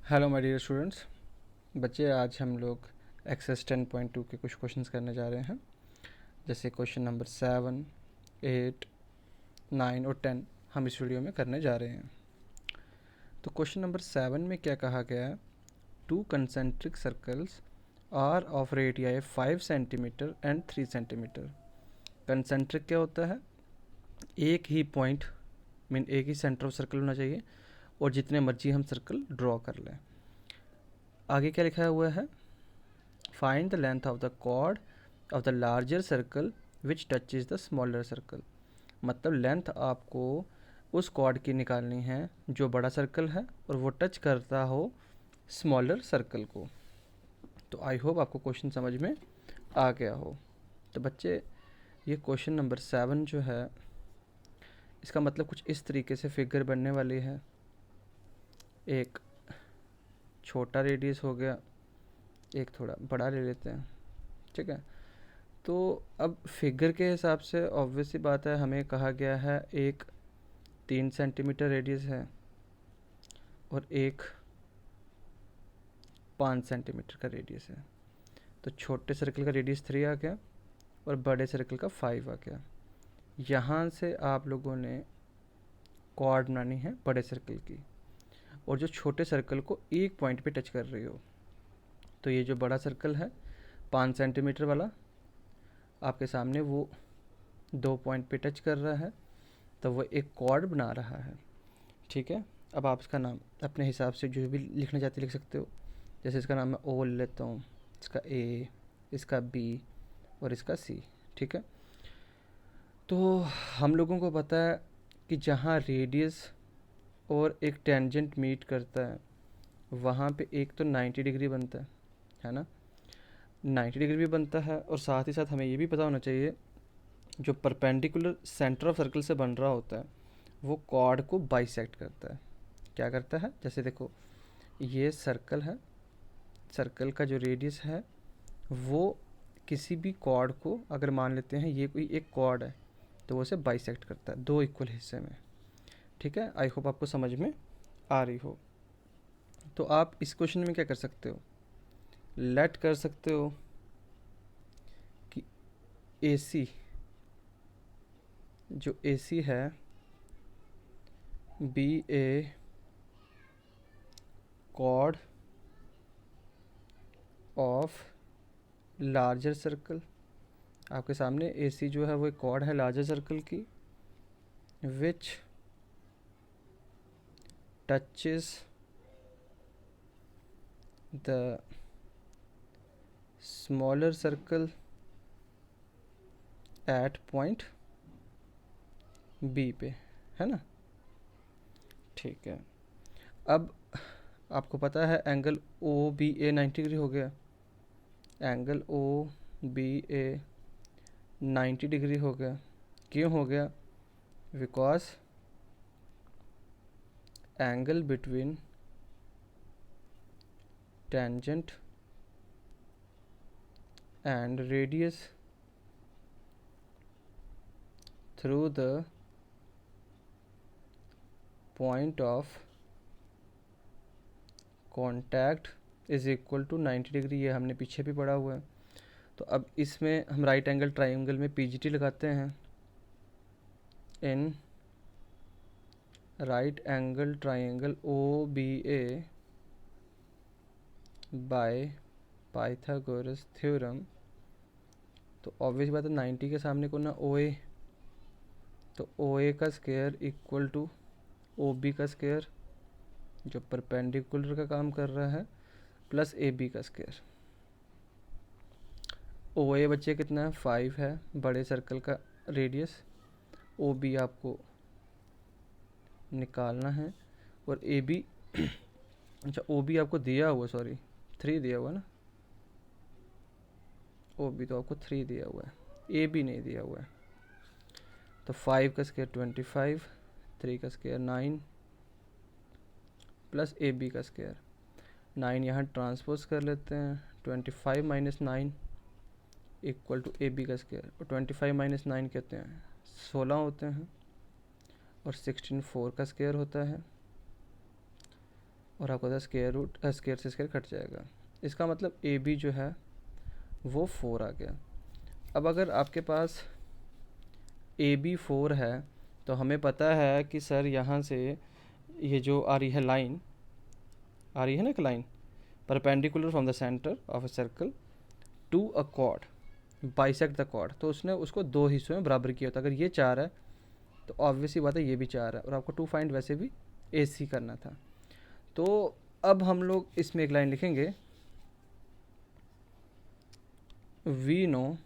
Hello my dear students. बच्चे, आज हम लोग एक्सरसाइज 10.2 के कुछ क्वेश्चंस करने जा रहे हैं। जैसे क्वेश्चन नंबर 7, 8, 9 और 10 हम इस वीडियो में करने जा रहे हैं। तो क्वेश्चन नंबर 7 में क्या कहा गया है? 2 concentric circles are of radii 5 centimetre and 3 centimetre. Concentric क्या होता है? एक ही पॉइंट मीन एक ही सेंटर ऑफ सर्कल होना चाहिए और जितने मर्जी हम सर्कल ड्रॉ कर लें। आगे क्या लिखा हुआ है? Find the length of the chord of the larger circle which touches the smaller circle. मतलब लेंथ आपको उस कॉर्ड की निकालनी है जो बड़ा सर्कल है और वो टच करता हो स्मॉलर सर्कल को। तो आई होप आपको क्वेश्चन समझ में आ गया हो। तो बच्चे, ये क्वेश्चन नंबर 7 जो है, इसका मतलब कुछ इस तरीके से फिगर बनने वाली है। एक छोटा रेडियस हो गया, एक थोड़ा बड़ा ले लेते हैं, ठीक है। तो अब फिगर के हिसाब से ऑब्वियस सी बात है, हमें कहा गया है एक 3 सेंटीमीटर रेडियस है और एक 5 सेंटीमीटर का रेडियस है। तो छोटे सर्कल का रेडियस 3 आ गया और बड़े सर्कल का 5 आ गया। यहाँ से आप लोगों ने कॉर्ड बनानी है बड़े सर्कल की और जो छोटे सर्कल को एक पॉइंट पे टच कर रही हो। तो ये जो बड़ा सर्कल है 5 सेंटीमीटर वाला, आपके सामने वो 2 पॉइंट पे टच कर रहा है, तो वो एक कॉर्ड बना रहा है, ठीक है। अब आप इसका नाम अपने हिसाब से जो भी लिखना चाहते लिख सकते हो। जैसे इसका नाम मैं ओ लेता हूँ, इसका ए, इसका बी और इसका सी, ठीक है। तो हम लोगों को पता है कि जहाँ रेडियस और एक टेंजेंट मीट करता है वहाँ पे एक तो 90 डिग्री बनता है ना। 90 डिग्री भी बनता है और साथ ही साथ हमें ये भी पता होना चाहिए जो परपेंडिकुलर सेंटर ऑफ सर्कल से बन रहा होता है वो कॉर्ड को बाइसेक्ट करता है। क्या करता है? जैसे देखो, ये सर्कल है, सर्कल का जो रेडियस है वो किसी भी कॉर्ड को, अगर मान लेते हैं ये कोई एक कॉर्ड है, तो वो उसे बाइसेक्ट करता है 2 इक्वल हिस्से में, ठीक है। आई होप आपको समझ में आ रही हो। तो आप इस क्वेश्चन में क्या कर सकते हो? लेट कर सकते हो कि AC, जो AC है, be a chord of larger circle. आपके सामने AC जो है वो एक कॉर्ड है लार्जर सर्कल की, which touches the smaller circle at point B पे, है ना। ठीक है। अब आपको पता है angle O B A 90 degree हो गया। Angle O B A 90 degree हो गया। क्यों हो गया? Because angle between tangent and radius through the point of contact is equal to 90 degree. ये हमने पीछे भी पढ़ा हुआ है। तो अब इसमें हम राइट एंगल ट्राइंगल में PGT लगाते हैं। In right angle triangle O B A by Pythagoras theorem. तो ऑब्वियस बात है 90 के सामने को ना OA, तो OA का स्क्वायर इक्वल टू OB का स्क्वायर जो परपेंडिकुलर का काम कर रहा है, प्लस AB का स्क्वायर। OA बच्चे कितना है? 5 है बड़े सर्कल का रेडियस। OB आपको निकालना है और AB अच्छा OB आपको दिया हुआ, सॉरी 3 दिया हुआ ना। OB तो आपको 3 दिया हुआ है, AB नहीं दिया हुआ है। तो 5 का स्क्वायर 25, 3 का स्क्वायर 9 प्लस AB का स्क्वायर 9 यहाँ ट्रांसपोज कर लेते हैं। 25 माइनस 9 इक्वल टू AB का स्क्वायर, और 25 माइनस 9 कहते हैं 16 होते हैं और 16 4 का स्क्वायर होता है। और आपको पता है स्क्वायर रूट स्क्वायर से स्क्वायर कट जाएगा। इसका मतलब ए बी जो है वो 4 आ गया। अब अगर आपके पास ए बी 4 है तो हमें पता है कि सर यहाँ से ये जो आ रही है लाइन, आ रही है ना एक line perpendicular from the centre of a circle to a chord bisect the chord, तो उसने उसको दो हिस्सों में बराबर किया होता। अगर ये 4 है तो ऑब्वियसली बात है ये भी 4 है, और आपको टू फाइंड वैसे भी ए सी करना था। तो अब हम लोग इसमें एक लाइन लिखेंगे, वी नो,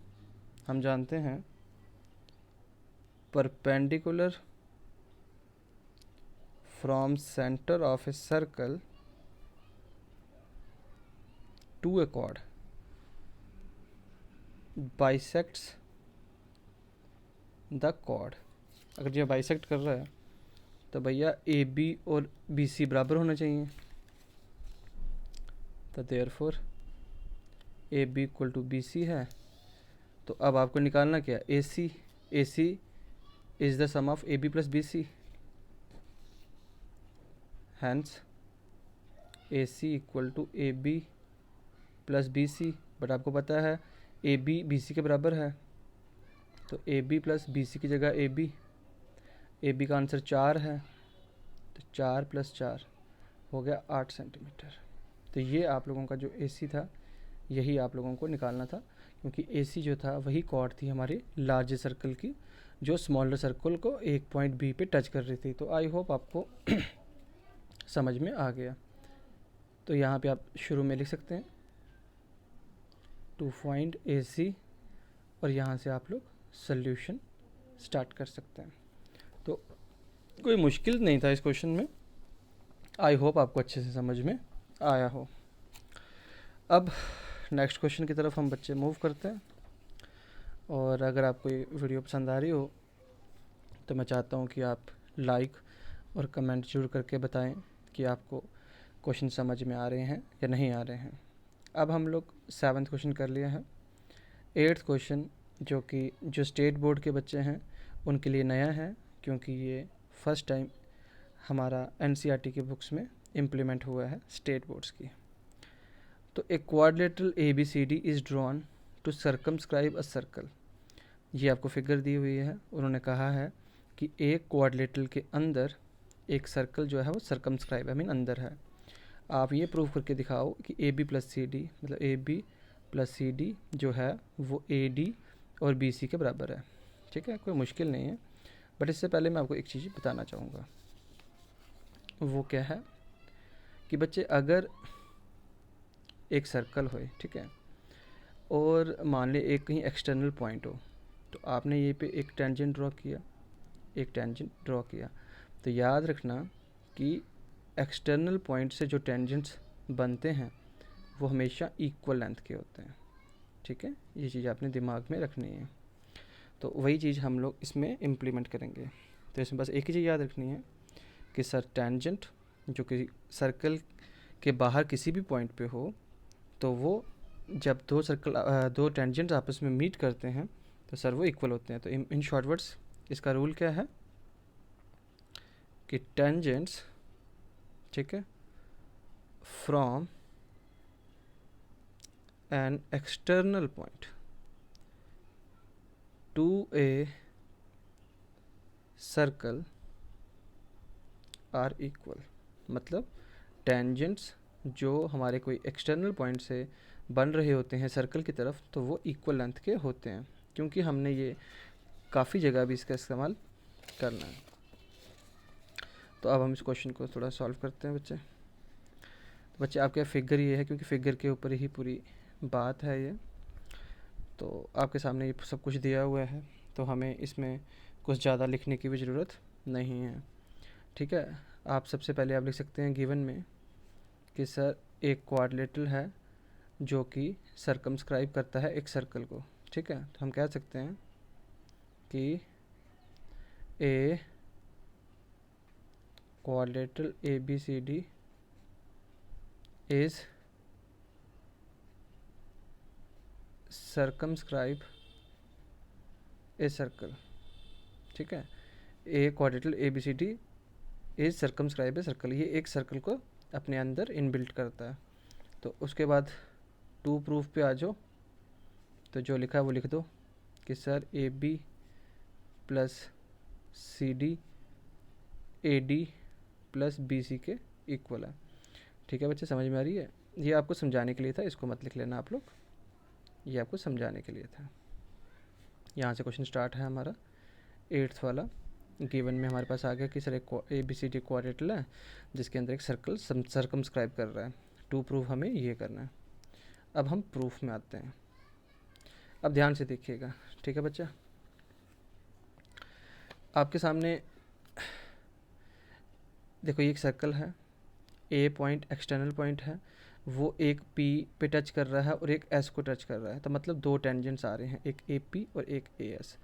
हम जानते हैं perpendicular from centre of a circle to a chord bisects the chord. अगर ये बाइसेक्ट कर रहा है तो भैया ए बी और बी सी बराबर होना चाहिए, तो therefore A B equal to B C है। तो अब आपको निकालना क्या, A C is the sum of A B plus B C, hence A C equal to A B plus B C. But आपको पता है ए बी सी के बराबर है, तो A B plus B C की जगह ए बी का आंसर 4 है, तो 4 + 4 हो गया 8 सेंटीमीटर। तो ये आप लोगों का जो ए सी था यही आप लोगों को निकालना था, क्योंकि ए सी जो था वही कॉर्ड थी हमारी लार्ज सर्कल की जो स्मॉलर सर्कल को एक पॉइंट बी पे टच कर रही थी। तो आई होप आपको समझ में आ गया। तो यहाँ पे आप शुरू में लिख सकते हैं टू फाइंड ए सी, और यहाँ से आप लोग सोल्यूशन स्टार्ट कर सकते हैं। तो कोई मुश्किल नहीं था इस क्वेश्चन में, आई होप आपको अच्छे से समझ में आया हो। अब नेक्स्ट क्वेश्चन की तरफ हम बच्चे मूव करते हैं, और अगर आपको ये वीडियो पसंद आ रही हो तो मैं चाहता हूँ कि आप लाइक और कमेंट जरूर करके बताएं कि आपको क्वेश्चन समझ में आ रहे हैं या नहीं आ रहे हैं। अब हम लोग 7th क्वेश्चन कर लिए हैं। 8th क्वेश्चन जो कि जो स्टेट बोर्ड के बच्चे हैं उनके लिए नया है, क्योंकि ये फर्स्ट टाइम हमारा एनसीईआरटी की बुक्स में इम्प्लीमेंट हुआ है स्टेट बोर्ड्स की। तो a quadrilateral ABCD is drawn to circumscribe a circle. ये आपको फिगर दी हुई है। उन्होंने कहा है कि एक क्वाड्रिलेटरल के अंदर एक सर्कल जो है वो सर्कमस्क्राइब मीन अंदर है। आप ये प्रूव करके दिखाओ कि AB + CD मतलब AB + CD जो है वो AD और BC के बराबर है। ठीक है, कोई मुश्किल नहीं है। बट इससे पहले मैं आपको एक चीज़ बताना चाहूँगा, वो क्या है कि बच्चे अगर एक सर्कल हो, ठीक है, और मान ले एक कहीं एक्सटर्नल पॉइंट हो, तो आपने ये पे एक टेंजेंट ड्रॉ किया, तो याद रखना कि एक्सटर्नल पॉइंट से जो टेंजेंट्स बनते हैं वो हमेशा इक्वल लेंथ के होते हैं। ठीक है, ये चीज़ आपने दिमाग में रखनी है। तो वही चीज़ हम लोग इसमें इम्प्लीमेंट करेंगे। तो इसमें बस एक ही चीज़ याद रखनी है कि सर टेंजेंट जो कि सर्कल के बाहर किसी भी पॉइंट पे हो, तो वो जब दो टेंजेंट्स आपस में मीट करते हैं तो सर वो इक्वल होते हैं। तो इन शॉर्ट वर्ड्स इसका रूल क्या है कि टेंजेंट्स, ठीक है, from an external point to a circle are equal. मतलब टेंजेंट्स जो हमारे कोई एक्सटर्नल पॉइंट से बन रहे होते हैं सर्कल की तरफ, तो वो इक्वल लेंथ के होते हैं, क्योंकि हमने ये काफ़ी जगह भी इसका इस्तेमाल करना है। तो अब हम इस क्वेश्चन को थोड़ा सॉल्व करते हैं बच्चे। तो बच्चे आपके फिगर ये है, क्योंकि फिगर के ऊपर ही पूरी बात है ये, तो आपके सामने ये सब कुछ दिया हुआ है, तो हमें इसमें कुछ ज़्यादा लिखने की भी ज़रूरत नहीं है। ठीक है, आप सबसे पहले आप लिख सकते हैं गिवन में कि सर एक क्वाड्रिलेटरल है जो कि सर्कमस्क्राइब करता है एक सर्कल को। ठीक है, तो हम कह सकते हैं कि ए quadrilateral ABCD is circumscribe a circle. ठीक है, ए quadrilateral ABCD is circumscribe a circle, ये एक सर्कल को अपने अंदर इनबिल्ट करता है। तो उसके बाद टू प्रूफ पे आ जाओ, तो जो लिखा है वो लिख दो कि sir A B plus C D A D plus B C के इक्वल है। ठीक है बच्चे, समझ में आ रही है? ये आपको समझाने के लिए था, इसको मत लिख लेना आप लोग, ये आपको समझाने के लिए था। यहाँ से क्वेश्चन स्टार्ट है हमारा 8th वाला। गिवन में हमारे पास आ गया कि सर एक A B C D quadrilateral है जिसके अंदर एक सर्कल सर्कमस्क्राइब कर रहा है। टू प्रूफ हमें ये करना है। अब हम प्रूफ में आते हैं। अब ध्यान से देखिएगा, ठीक है बच्चा? आपके सामने देखो ये एक सर्कल है, ए पॉइंट एक्सटर्नल पॉइंट है, वो एक पी पे टच कर रहा है और एक एस को टच कर रहा है। तो मतलब दो टेंजेंट्स आ रहे हैं, एक ए पी और एक ए एस।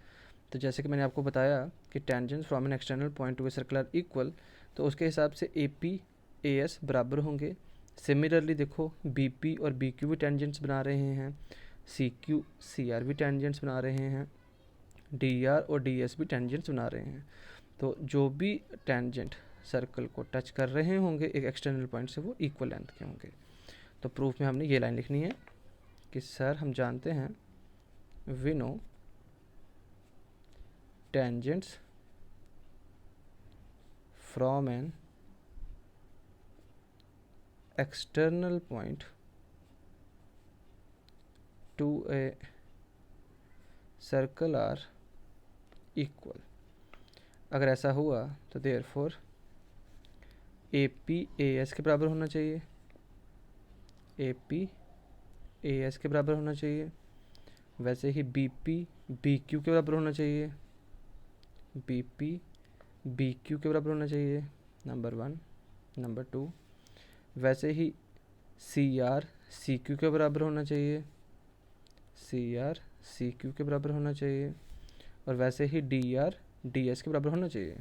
तो जैसे कि मैंने आपको बताया कि tangents from an external point to a circle are equal, तो उसके हिसाब से ए पी ए एस बराबर होंगे। सिमिलरली देखो बी पी और बी क्यू भी टेंजेंट्स बना रहे हैं, सी क्यू सी आर भी टेंजेंट्स बना रहे हैं, डी आर और डी एस भी टेंजेंट्स बना रहे हैं। तो जो भी टेंजेंट सर्कल को टच कर रहे होंगे एक एक्सटर्नल पॉइंट से, वो इक्वल लेंथ के होंगे। तो प्रूफ में हमने ये लाइन लिखनी है कि सर हम जानते हैं we know tangents from an external point to a circle are equal. अगर ऐसा हुआ तो therefore A P A S के बराबर होना चाहिए, ए पी ए एस के बराबर होना चाहिए। वैसे ही बी पी बी क्यू के बराबर होना चाहिए, बी पी बी क्यू के बराबर होना चाहिए, नंबर 1। नंबर 2, वैसे ही सी आर सी क्यू के बराबर होना चाहिए, सी आर सी क्यू के बराबर होना चाहिए। और वैसे ही डी आर डी एस के बराबर होना चाहिए,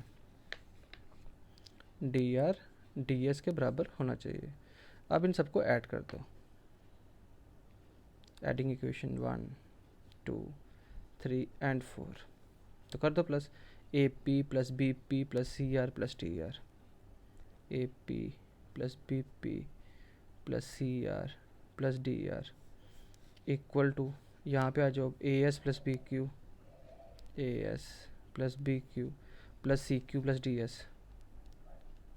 डी आर डी एस के बराबर होना चाहिए। अब इन सबको ऐड कर दो, एडिंग इक्वेशन 1 2 3 एंड 4। तो कर दो plus A P plus B P plus C R plus D R, A P plus B P plus C R plus D R equal to, यहाँ पे आ जाओ A S plus B Q, A S plus B Q plus C Q plus D S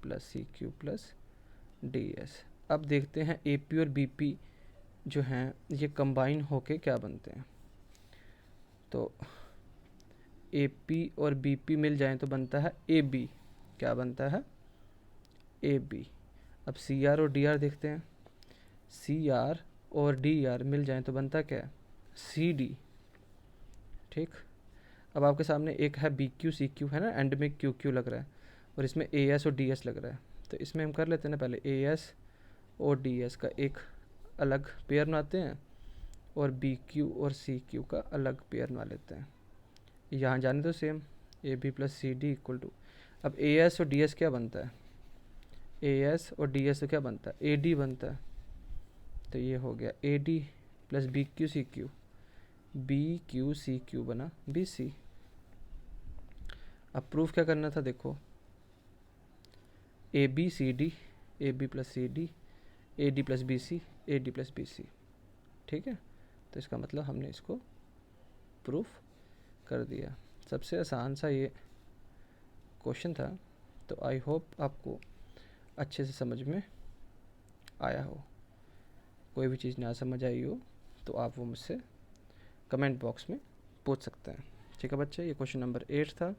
plus C Q plus D S. अब देखते हैं A P और B P जो हैं ये कंबाइन होके क्या बनते हैं। तो ए पी और बी पी मिल जाएं तो बनता है ए बी। क्या बनता है? A B. अब सी आर और डी आर देखते हैं, सी आर और डी आर मिल जाएं तो बनता क्या है? C D. ठीक। अब आपके सामने एक है बी क्यू सी क्यू, है ना, एंड में क्यू क्यू लग रहा है, और इसमें ए एस और डी एस लग रहा है। तो इसमें हम कर लेते हैं ना, पहले ए एस और डी एस का एक अलग पेयर बनाते हैं और बी क्यू और सी क्यू का अलग पेयर बना लेते हैं। यहाँ जाने दो same, A B plus C D equal to, अब ए एस और डी एस क्या बनता है? ए एस और डी एस से क्या बनता है? ए डी बनता है। तो ये हो गया A D plus B Q C Q, B Q C Q बना बी सी। अब प्रूफ क्या करना था? देखो A B C D, A B plus C D, A D plus B C, A D plus B C. ठीक है, तो इसका मतलब हमने इसको प्रूफ कर दिया। सबसे आसान सा ये क्वेश्चन था, तो आई होप आपको अच्छे से समझ में आया हो। कोई भी चीज़ ना समझ आई हो तो आप वो मुझसे कमेंट बॉक्स में पूछ सकते हैं। ठीक है बच्चे, ये क्वेश्चन नंबर 8 था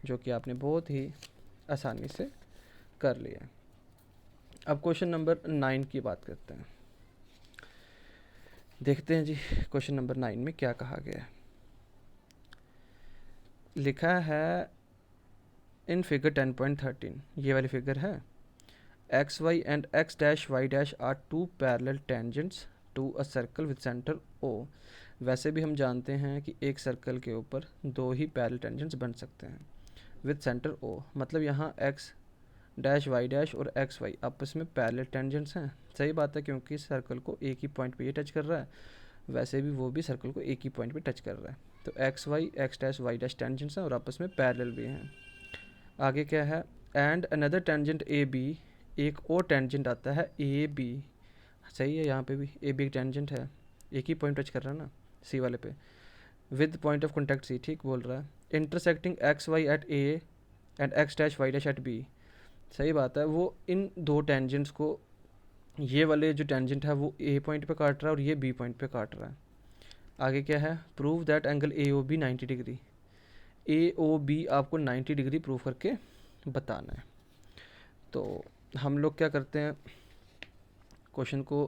जो कि आपने बहुत ही आसानी से कर लिया। अब क्वेश्चन नंबर 9 की बात करते हैं। देखते हैं जी क्वेश्चन नंबर 9 में क्या कहा गया है। लिखा है इन फिगर 10.13, ये वाली फिगर है, X Y and X dash Y dash are two parallel tangents to a circle with centre O. वैसे भी हम जानते हैं कि एक सर्कल के ऊपर दो ही पैरेलल टेंजेंट्स बन सकते हैं विद सेंटर ओ। मतलब यहाँ एक्स डैश वाई डैश और एक्स वाई आपस में पैरेलल टेंजेंट्स हैं। सही बात है, क्योंकि सर्कल को एक ही पॉइंट पे ये टच कर रहा है, वैसे भी वो भी सर्कल को एक ही पॉइंट पे टच कर रहा है। तो X Y X dash Y dash tangents हैं और आपस में पैरेलल भी हैं। आगे क्या है? And another tangent A B एक और टेंजेंट आता है ए बी, सही है, यहाँ पे भी ए बी एक टेंजेंट है, एक ही पॉइंट टच कर रहा है ना सी वाले पे, with point of contact C, ठीक बोल रहा है, intersecting X Y at A and X dash Y dash at B, सही बात है। वो इन दो टेंजेंट्स को, ये वाले जो टेंजेंट है वो ए पॉइंट पे काट रहा है और ये बी पॉइंट पे काट रहा है। आगे क्या है, prove that angle A O B 90 degree, A O B आपको 90 डिग्री प्रूव करके बताना है। तो हम लोग क्या करते हैं, क्वेश्चन को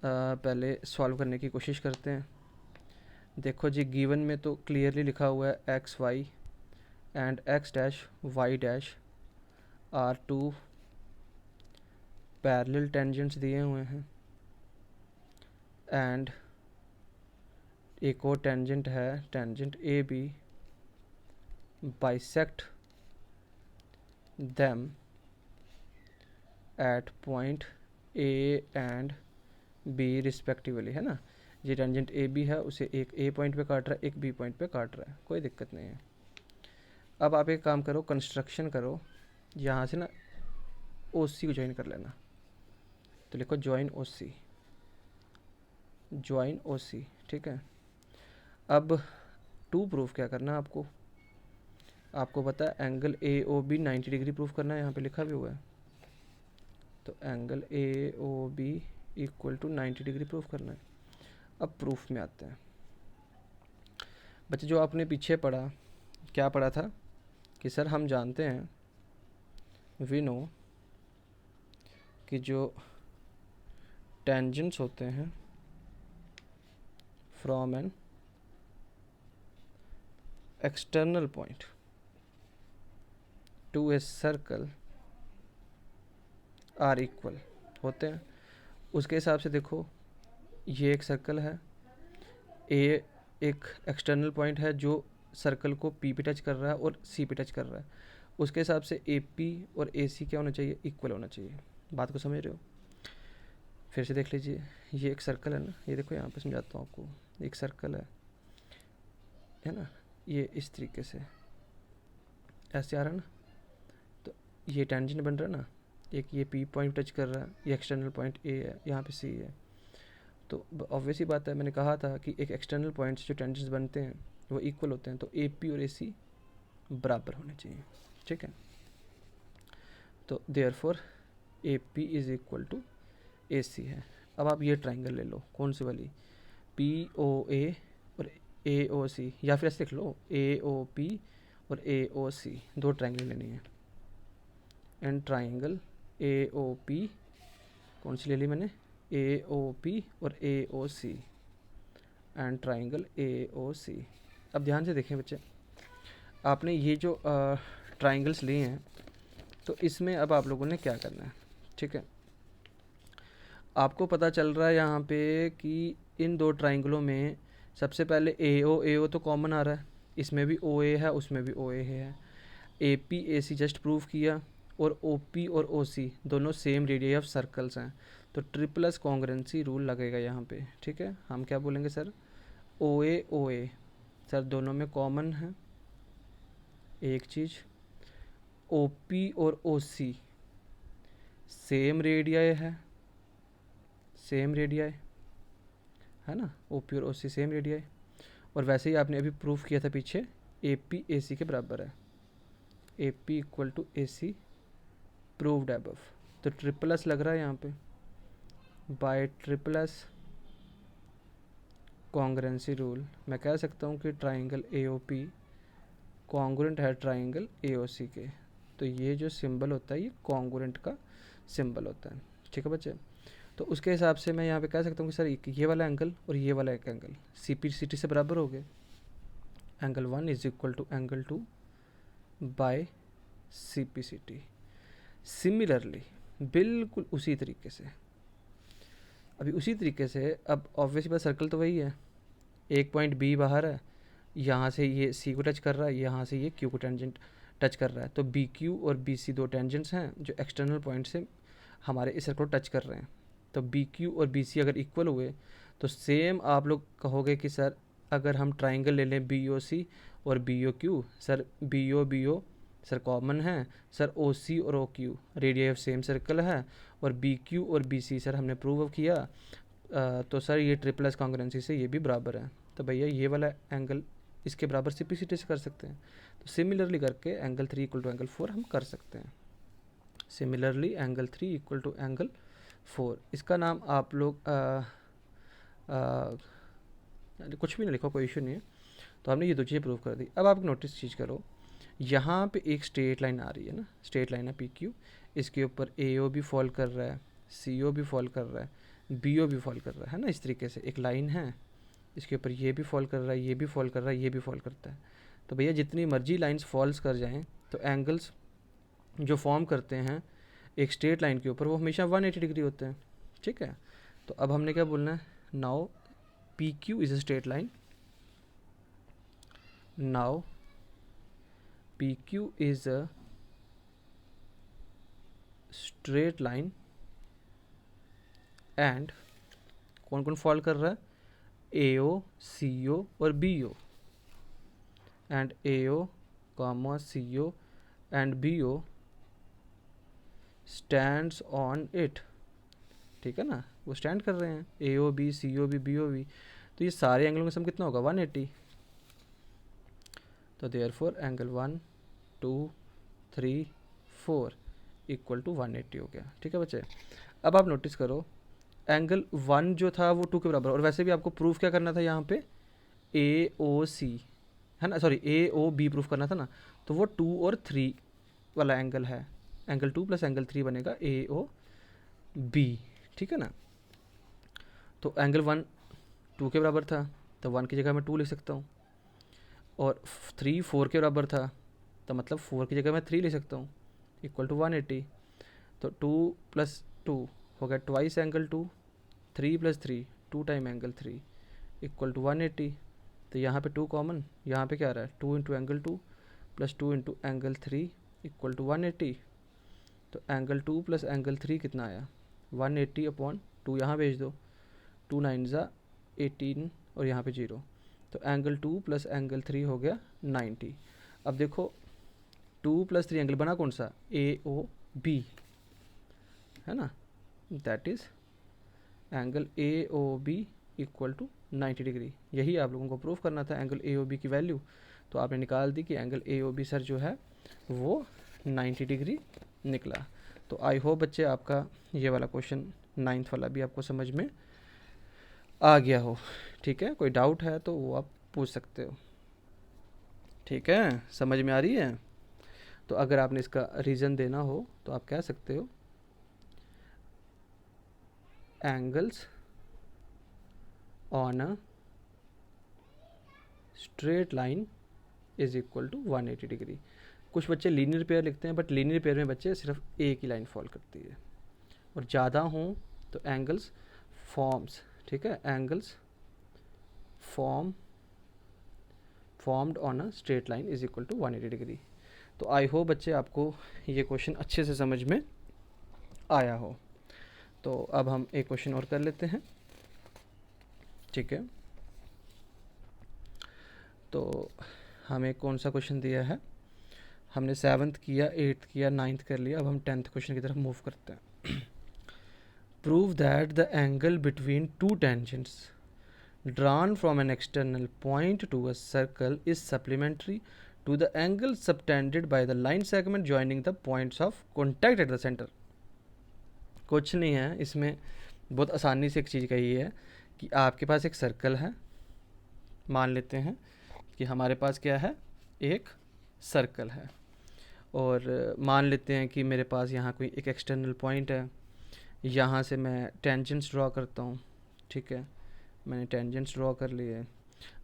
पहले सॉल्व करने की कोशिश करते हैं। देखो जी, गिवन में तो क्लियरली लिखा हुआ है X Y and X dash Y dash are two parallel tangents दिए हुए हैं, एंड एक और टेंजेंट है, tangent A B, bisect them at point A and B respectively, है ना। ये टेंजेंट ए बी है, उसे एक ए पॉइंट पे काट रहा है, एक बी पॉइंट पे काट रहा है, कोई दिक्कत नहीं है। अब आप एक काम करो, कंस्ट्रक्शन करो, यहाँ से ना ओ सी को ज्वाइन कर लेना। तो लिखो ज्वाइन ओ सी, ज्वाइन ओ सी, ठीक है। अब टू प्रूफ क्या करना है आपको, आपको पता है angle A O B 90 degree proof करना है, यहाँ पे लिखा भी हुआ है। तो angle A O B equal to 90 degree proof करना है। अब प्रूफ में आते हैं बच्चे, जो आपने पीछे पढ़ा, क्या पढ़ा था कि सर हम जानते हैं, वी नो, कि जो टेंजेंट्स होते हैं from an external point to a circle are equal होते हैं। उसके हिसाब से देखो, ये एक सर्कल है, ए एक एक्सटर्नल पॉइंट है जो सर्कल को पी पे टच कर रहा है और सी पे टच कर रहा है, उसके हिसाब से ए पी और ए सी क्या होना चाहिए, इक्वल होना चाहिए। बात को समझ रहे हो? फिर से देख लीजिए, ये एक सर्कल है ना, ये देखो यहाँ पे समझाता हूँ आपको, एक सर्कल है ना, ये इस तरीके से ऐसे आ रहा है ना, तो ये टेंजेंट बन रहा है ना, एक ये पी पॉइंट टच कर रहा है, ये एक्सटर्नल पॉइंट ए है, यहाँ पे सी है। तो ऑब्वियस ही बात है, मैंने कहा था कि एक एक्सटर्नल पॉइंट्स जो टेंजेंट्स बनते हैं वो इक्वल होते हैं, तो ए पी और ए सी बराबर होने चाहिए, ठीक है। तो therefore A P is equal to A C है। अब आप ये ट्राइंगल ले लो, कौन सी वाली, पी ओ ए और ए ओ सी, या फिर ऐसे लिख लो ए ओ पी और ए ओ सी, दो ट्राइंगल लेनी है। And triangle A O P, कौन सी ले ली मैंने, ए ओ पी और ए O C, and triangle A O सी। अब ध्यान से देखें बच्चे, आपने ये जो ट्राइंगल्स लिए हैं, तो इसमें अब आप लोगों ने क्या करना है, ठीक है। आपको पता चल रहा है यहाँ पे कि इन दो ट्राइंगलों में सबसे पहले ए ओ तो कॉमन आ रहा है, इसमें भी ओ ए है, उसमें भी ओ ए है। A P A C just prove किया, और ओ पी और ओ सी दोनों सेम रेडियस ऑफ सर्कल्स हैं, तो ट्रिपलस कॉन्ग्रेंसी रूल लगेगा यहाँ पे, ठीक है। हम क्या बोलेंगे सर, ओ ए सर दोनों में कॉमन है एक चीज़, ओ पी और ओ सी सेम रेडियाई है, सेम रेडियाई है ना, ओ पी और ओ सी सेम रेडियाई, और वैसे ही आपने अभी प्रूफ किया था पीछे, ए पी ए सी के बराबर है, A P equal to A C proved above. तो ट्रिपलस लग रहा है यहाँ पे, बाय ट्रिपलस कॉन्ग्रेंसी रूल मैं कह सकता हूँ कि triangle A O P congruent है ट्राइंगल ए ओ सी के। तो ये जो सिंबल होता है ये कॉन्ग्रुएंट का सिंबल होता है, ठीक है बच्चे। तो उसके हिसाब से मैं यहाँ पे कह सकता हूँ कि सर ये वाला एंगल और ये वाला एक angle C P C T से बराबर हो गए, angle 1 is equal to angle 2 by C P C T. Similarly बिल्कुल उसी तरीके से, अभी उसी तरीके से, अब ऑब्वियसली बात सर्कल तो वही है, एक पॉइंट बी बाहर है, यहाँ से ये सी को टच कर रहा है, यहाँ से ये क्यू को टेंजेंट टच कर रहा है, तो बी क्यू और बी सी दो टेंजेंट्स हैं जो एक्सटर्नल पॉइंट से हमारे इस सर्कल को टच कर रहे हैं। तो बी क्यू और बी सी अगर इक्वल हुए तो सेम आप लोग कहोगे कि सर अगर हम ट्राइंगल ले लें बी ओ सी और B O Q, sir B O sir common है सर, ओ सी और O Q radius of same circle है, और बी क्यू और बी सी सर हमने प्रूव किया, तो सर ये ट्रिपल एस कॉन्ग्रुएंसी से ये भी बराबर है, तो भैया ये वाला एंगल इसके बराबर सिंपलिसिटी से कर सकते हैं। तो सिमिलरली करके एंगल 3 इक्वल टू एंगल 4 हम कर सकते हैं। Similarly angle 3 equal to angle 4, इसका नाम आप लोग कुछ भी नहीं लिखो, कोई इशू नहीं है। तो हमने ये दो चीज़ें प्रूव कर दी। अब आप नोटिस चीज़ करो, यहाँ पे एक स्ट्रेट लाइन आ रही है ना, स्ट्रेट लाइन है पी क्यू, इसके ऊपर ए ओ भी फॉल कर रहा है, सी ओ भी फॉल कर रहा है, बी ओ भी फॉल कर रहा है ना। इस तरीके से एक लाइन है, इसके ऊपर ये भी फॉल कर रहा है, ये भी फॉल कर रहा है, ये भी फॉल करता है। तो भैया जितनी मर्जी लाइंस फॉल्स कर जाएं, तो एंगल्स जो फॉर्म करते हैं एक स्ट्रेट लाइन के ऊपर वो हमेशा 180 डिग्री होते हैं, ठीक है। तो अब हमने क्या बोलना है, now P Q is a straight line, now P Q is a straight line and कौन कौन फॉल कर रहा है, ए ओ सी ओ और B O, and A O comma C O and B O stands on it, ठीक है ना, वो स्टैंड कर रहे हैं, A O B C O B B O B. तो ये सारे एंगलों का सम कितना होगा, 180। तो देयरफॉर एंगल 1 2 3 4 इक्वल टू 180 हो गया, ठीक है बच्चे। अब आप नोटिस करो एंगल 1 जो था वो 2 के बराबर, और वैसे भी आपको प्रूफ क्या करना था यहाँ पे, ए ओ सी है ना, सॉरी ए ओ बी प्रूफ करना था ना, तो वो 2 और 3 वाला एंगल है, एंगल 2 प्लस एंगल 3 बनेगा ए ओ बी, ठीक है ना। तो एंगल 1 2 के बराबर था, तो 1 की जगह मैं 2 लिख सकता हूँ, और 3 4 के बराबर था, तो मतलब 4 की जगह मैं 3 लिख सकता हूँ, इक्वल टू 180। तो 2 प्लस 2 हो गया twice angle 2, 3 plus 3 2 time angle 3 equal to 180। तो यहाँ पे 2 कॉमन, यहाँ पे क्या आ रहा है, 2 into angle 2 plus 2 into angle 3 equal to 180। तो एंगल 2 प्लस एंगल 3 कितना आया, 180 अपॉन 2 यहाँ भेज दो, 2 9 ज़ा 18 और यहाँ पे 0, तो एंगल 2 प्लस एंगल 3 हो गया 90। अब देखो 2 प्लस 3 एंगल बना कौन सा, ए ओ बी है ना, that is angle A O B equal to 90 degree. यही आप लोगों को प्रूफ करना था, एंगल ए ओ बी की वैल्यू तो आपने निकाल दी कि angle A O B sir जो है वो 90 डिग्री निकला। तो आई होप बच्चे आपका ये वाला क्वेश्चन 9th वाला भी आपको समझ में आ गया हो, ठीक है। कोई डाउट है तो वो आप पूछ सकते हो, ठीक है, समझ में आ रही है। तो अगर आपने इसका रीज़न देना हो तो आप कह सकते हो angles on a straight line is equal to 180 degree. कुछ बच्चे लीनियर पेयर लिखते हैं, बट लीनियर पेयर में बच्चे सिर्फ एक ही लाइन फॉल करती है, और ज़्यादा हों तो एंगल्स फॉर्म्स, ठीक है, angles formed on a straight line is equal to 180 degree. तो आई होप बच्चे आपको ये क्वेश्चन अच्छे से समझ में आया हो। तो अब हम एक क्वेश्चन और कर लेते हैं, ठीक है। तो हमें कौन सा क्वेश्चन दिया है, हमने 7th किया, 8th किया, 9th कर लिया, अब हम 10th क्वेश्चन की तरफ मूव करते हैं। Prove that the angle between two tangents drawn from an external point to a circle is supplementary to the angle subtended by the line segment joining the points of contact at the center। कुछ नहीं है इसमें, बहुत आसानी से एक चीज़ कही है कि आपके पास एक सर्कल है, मान लेते हैं कि हमारे पास क्या है, एक सर्कल है, और मान लेते हैं कि मेरे पास यहाँ कोई एक एक्सटर्नल पॉइंट है, यहाँ से मैं टेंजेंट्स ड्रॉ करता हूँ, ठीक है, मैंने टेंजेंट्स ड्रॉ कर लिए।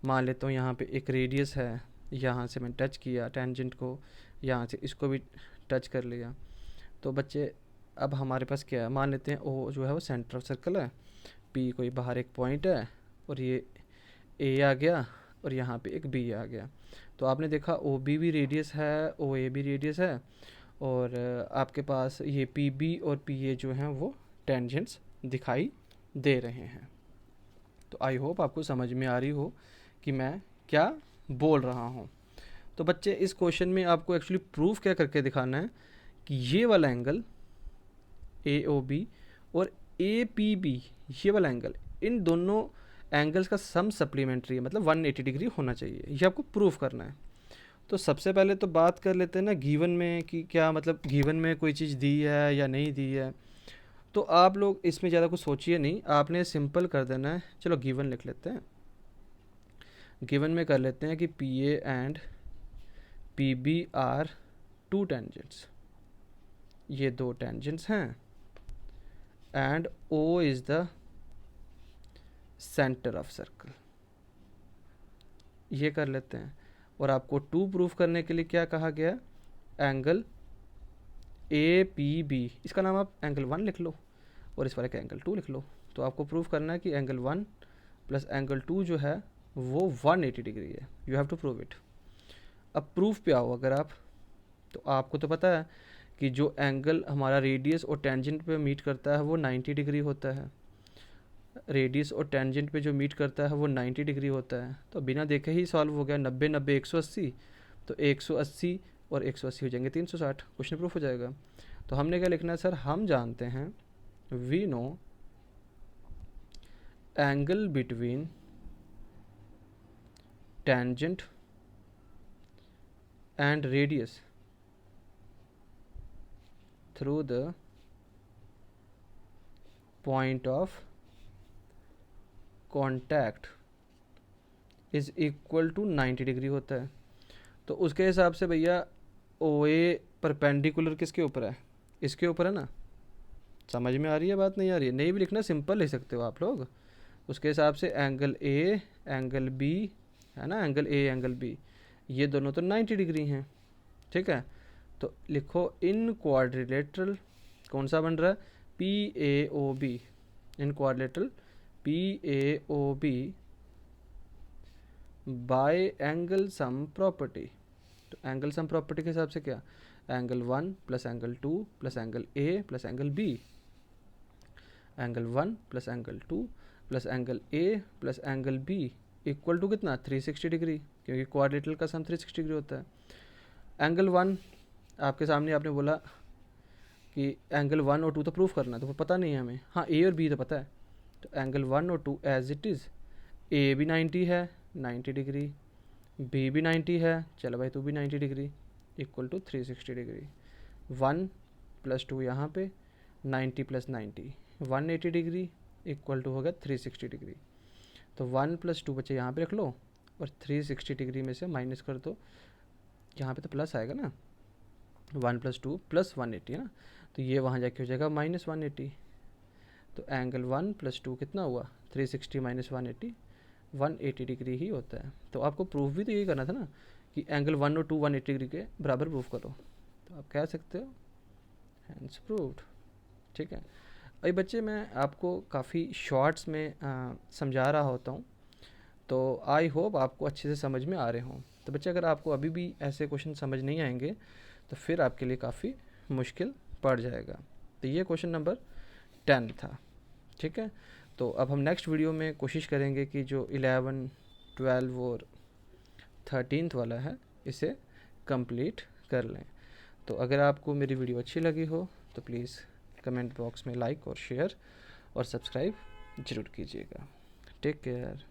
मान लेता हूँ यहाँ पे एक रेडियस है, यहाँ से मैं टच किया टेंजेंट को, यहाँ से इसको भी टच कर लिया। तो बच्चे अब हमारे पास क्या है, मान लेते हैं ओ जो है वो सेंटर ऑफ सर्कल है, पी कोई बाहर एक पॉइंट है, और ये ए आ गया और यहाँ पे एक बी आ गया। तो आपने देखा ओ बी भी रेडियस है, ओ ए भी रेडियस है, और आपके पास ये पी बी और पी ए जो हैं वो टेंजेंट्स दिखाई दे रहे हैं। तो आई होप आपको समझ में आ रही हो कि मैं क्या बोल रहा हूँ। तो बच्चे इस क्वेश्चन में आपको एक्चुअली प्रूफ क्या करके दिखाना है कि ये वाला एंगल AOB और APB, ये वाला एंगल, इन दोनों एंगल्स का सम सप्लीमेंट्री है, मतलब 180 डिग्री होना चाहिए, ये आपको प्रूफ करना है। तो सबसे पहले तो बात कर लेते हैं ना गिवन में कि क्या मतलब गिवन में कोई चीज़ दी है या नहीं दी है। तो आप लोग इसमें ज़्यादा कुछ सोचिए नहीं, आपने सिंपल कर देना है। चलो गिवन लिख लेते हैं। गिवन में कर लेते हैं कि PA and PB are 2 tangents, ये 2 टेंजेंट्स हैं, and O is the centre of circle, ये कर लेते हैं। और आपको 2 प्रूफ करने के लिए क्या कहा गया, एंगल APB, इसका नाम आप एंगल 1 लिख लो और इस वाले का एंगल 2 लिख लो। तो आपको प्रूफ करना है कि एंगल 1 प्लस एंगल 2 जो है वो 180 डिग्री है। You have to prove it. अब प्रूफ पे आओ अगर आप, तो आपको तो पता है कि जो एंगल हमारा रेडियस और टेंजेंट पे मीट करता है वो 90 डिग्री होता है। रेडियस और टेंजेंट पे जो मीट करता है वो 90 डिग्री होता है। तो बिना देखे ही सॉल्व हो गया, 90 90 180, तो 180 और 180 हो जाएंगे 360, क्वेश्चन प्रूफ हो जाएगा। तो हमने क्या लिखना है सर, हम जानते हैं, we know angle between tangent and radius through the point of contact is equal to 90 degree होता है। तो उसके हिसाब से भैया OA परपेंडिकुलर किसके ऊपर है, इसके ऊपर है ना। समझ में आ रही है बात, नहीं आ रही है, नहीं भी लिखना सिंपल लिख सकते हो आप लोग। उसके हिसाब से एंगल A एंगल B है ना, एंगल A एंगल B, ये दोनों तो 90 डिग्री हैं, ठीक है। तो लिखो इन क्वाड्रिलेटरल, कौन सा बन रहा है, PAOB, in quadrilateral PAOB by angle sum property. तो एंगल सम प्रॉपर्टी के हिसाब से क्या, angle 1 plus angle 2 plus angle A plus angle B, angle 1 plus angle 2 plus angle A plus angle B equal to कितना, 360 degree, क्योंकि quadrilateral का सम 360 degree होता है। एंगल 1 आपके सामने आपने बोला कि एंगल 1 और 2 तो प्रूफ करना है, तो पता नहीं है हमें, हाँ A और B तो पता है। तो एंगल 1 और 2 एज इट इज़, A भी 90 है 90 डिग्री, B भी 90 है, चलो भाई तू भी 90 degree, equal to 360 degree. 1 plus 2 यहाँ पे, 90 प्लस 90 180 डिग्री, इक्वल टू हो गया 360 डिग्री। तो 1 प्लस 2 बच्चे यहाँ पे रख लो और 360 डिग्री में से माइनस कर दो, यहाँ पे तो प्लस आएगा ना, 1 प्लस 2 प्लस 180 है ना, तो ये वहाँ जाके हो जाएगा माइनस 180। तो एंगल 1 प्लस 2 कितना हुआ, 360 माइनस 180, 180 डिग्री ही होता है। तो आपको प्रूफ भी तो यही करना था ना कि एंगल 1 और 2 180 डिग्री के बराबर प्रूफ करो, तो आप कह सकते हो हैंड्स प्रूव्ड, ठीक है। अभी बच्चे मैं आपको काफ़ी शॉर्ट्स में समझा रहा होता हूँ, तो आई होप आपको अच्छे से समझ में आ रहे हों। तो बच्चे अगर आपको अभी भी ऐसे क्वेश्चन समझ नहीं आएंगे तो फिर आपके लिए काफ़ी मुश्किल पड़ जाएगा। तो ये क्वेश्चन नंबर 10 था, ठीक है। तो अब हम नेक्स्ट वीडियो में कोशिश करेंगे कि जो 11, 12 और 13th वाला है इसे कंप्लीट कर लें। तो अगर आपको मेरी वीडियो अच्छी लगी हो तो प्लीज़ कमेंट बॉक्स में लाइक और शेयर और सब्सक्राइब ज़रूर कीजिएगा। Take care.